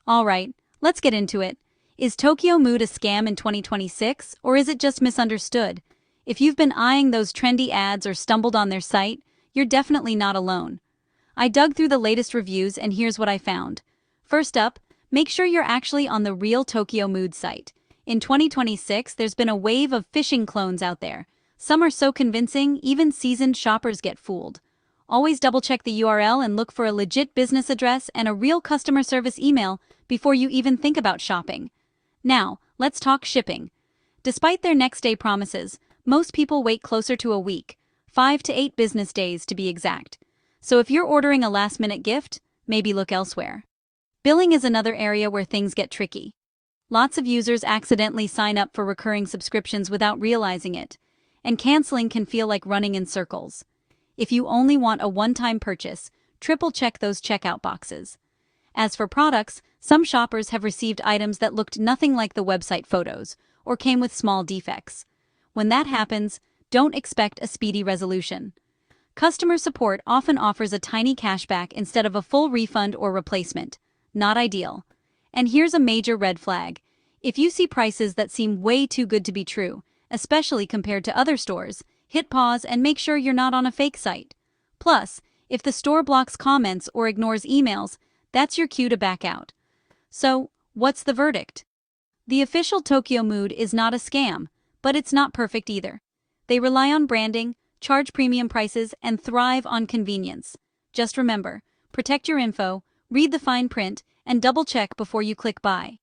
Alright, let's get into it. Is Tokyo Mood a scam in 2026, or is it just misunderstood? If you've been eyeing those trendy ads or stumbled on their site, you're definitely not alone. I dug through the latest reviews and here's what I found. First up, make sure you're actually on the real Tokyo Mood site. In 2026, there's been a wave of phishing clones out there. Some are so convincing, even seasoned shoppers get fooled. Always double-check the URL and look for a legit business address and a real customer service email before you even think about shopping. Now, let's talk shipping. Despite their next-day promises, most people wait closer to a week, 5 to 8 business days to be exact. So if you're ordering a last-minute gift, maybe look elsewhere. Billing is another area where things get tricky. Lots of users accidentally sign up for recurring subscriptions without realizing it, and canceling can feel like running in circles. If you only want a one-time purchase, triple-check those checkout boxes. As for products, some shoppers have received items that looked nothing like the website photos, or came with small defects. When that happens, don't expect a speedy resolution. Customer support often offers a tiny cashback instead of a full refund or replacement. Not ideal. And here's a major red flag. If you see prices that seem way too good to be true, especially compared to other stores, hit pause and make sure you're not on a fake site. Plus, if the store blocks comments or ignores emails, that's your cue to back out. So, what's the verdict? The official Tokyo Mood is not a scam, but it's not perfect either. They rely on branding, charge premium prices, and thrive on convenience. Just remember, protect your info, read the fine print, and double-check before you click buy.